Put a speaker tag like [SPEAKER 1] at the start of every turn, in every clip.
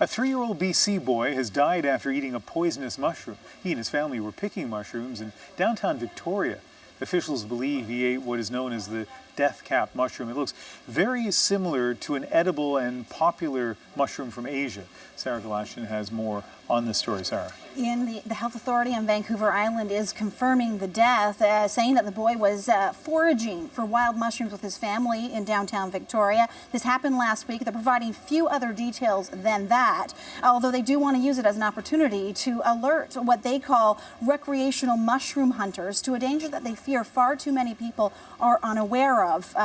[SPEAKER 1] A 3-year-old BC boy has died after eating a poisonous mushroom. He and his family were picking mushrooms in downtown Victoria. Officials believe he ate what is known as the death cap mushroom. It looks very similar to an edible and popular mushroom from Asia. Sarah Galashon has more on this story. Sarah.
[SPEAKER 2] The health authority on Vancouver Island is confirming the death, saying that the boy was foraging for wild mushrooms with his family in downtown Victoria. This happened last week. They're providing few other details than that, although they do want to use it as an opportunity to alert what they call recreational mushroom hunters to a danger that they fear far too many people are unaware of.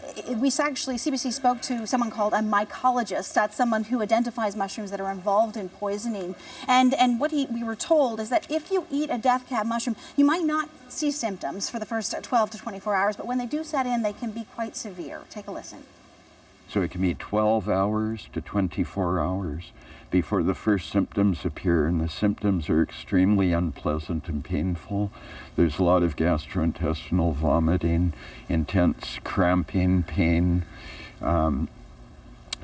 [SPEAKER 2] CBC spoke to someone called a mycologist. That's someone who identifies mushrooms that are involved in poisoning. And what we were told is that if you eat a death cap mushroom, you might not see symptoms for the first 12 to 24 hours, but when they do set in, they can be quite severe. Take a listen.
[SPEAKER 3] So it can be 12 hours to 24 hours before the first symptoms appear, and the symptoms are extremely unpleasant and painful. There's a lot of gastrointestinal vomiting, intense cramping, pain,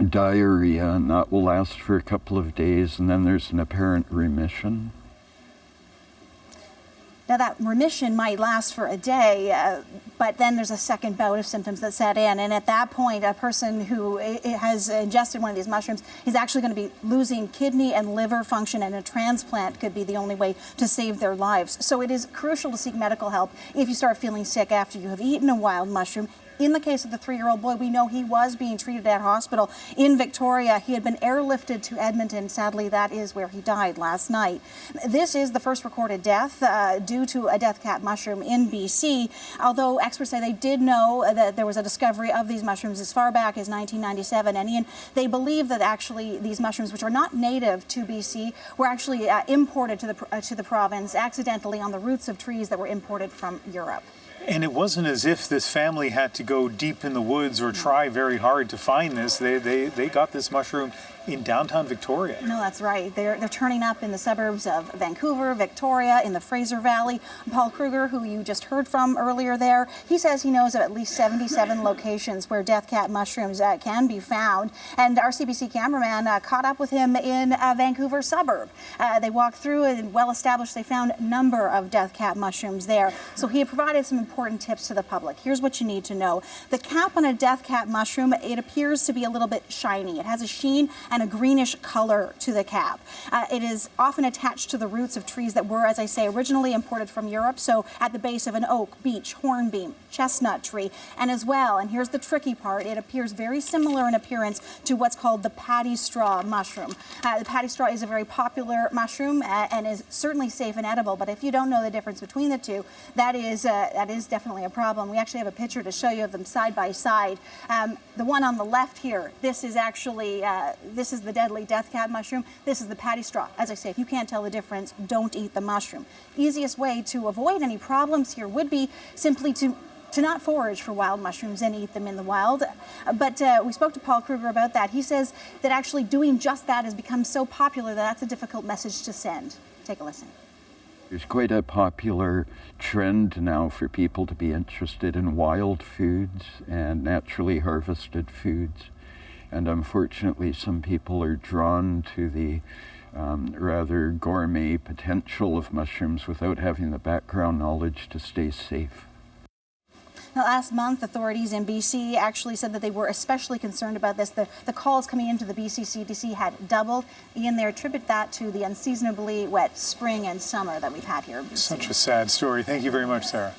[SPEAKER 3] diarrhea, and that will last for a couple of days, and then there's an apparent remission.
[SPEAKER 2] Now, that remission might last for a day, but then there's a second bout of symptoms that set in. And at that point, a person who has ingested one of these mushrooms is actually going to be losing kidney and liver function, and a transplant could be the only way to save their lives. So it is crucial to seek medical help if you start feeling sick after you have eaten a wild mushroom. In the case of the 3-year-old boy, we know he was being treated at hospital in Victoria. He had been airlifted to Edmonton. Sadly, that is where he died last night. This is the first recorded death due to a death cap mushroom in BC, although experts say they did know that there was a discovery of these mushrooms as far back as 1997. And they believe that actually these mushrooms, which are not native to BC, were actually imported to the province accidentally on the roots of trees that were imported from Europe.
[SPEAKER 1] And it wasn't as if this family had to go deep in the woods or try very hard to find this. They got this mushroom in downtown Victoria.
[SPEAKER 2] No, that's right. They're turning up in the suburbs of Vancouver, Victoria, in the Fraser Valley. Paul Kruger, who you just heard from earlier there, he says he knows of at least 77 locations where death cap mushrooms can be found. And our CBC cameraman caught up with him in a Vancouver suburb. They walked through and well established they found a number of death cap mushrooms there. So he provided some important tips to the public. Here's what you need to know. The cap on a death cap mushroom, it appears to be a little bit shiny. It has a sheen and a greenish color to the cap. It is often attached to the roots of trees that were, as I say, originally imported from Europe, so at the base of an oak, beech, hornbeam, chestnut tree, and as well, and here's the tricky part, it appears very similar in appearance to what's called the paddy straw mushroom. The paddy straw is a very popular mushroom and is certainly safe and edible, but if you don't know the difference between the two, that is definitely a problem. We actually have a picture to show you of them side by side. The one on the left here, this is actually, this is the deadly death cap mushroom. This is the paddy straw. As I say, if you can't tell the difference, don't eat the mushroom. Easiest way to avoid any problems here would be simply to not forage for wild mushrooms and eat them in the wild. But we spoke to Paul Kruger about that. He says that actually doing just that has become so popular that that's a difficult message to send. Take a listen.
[SPEAKER 3] There's quite a popular trend now for people to be interested in wild foods and naturally harvested foods. And unfortunately, some people are drawn to the rather gourmet potential of mushrooms without having the background knowledge to stay safe.
[SPEAKER 2] Now, last month, authorities in BC actually said that they were especially concerned about this. The calls coming into the BC CDC had doubled. Ian, they attribute that to the unseasonably wet spring and summer that we've had here in BC.
[SPEAKER 1] Such a sad story. Thank you very much, Sarah.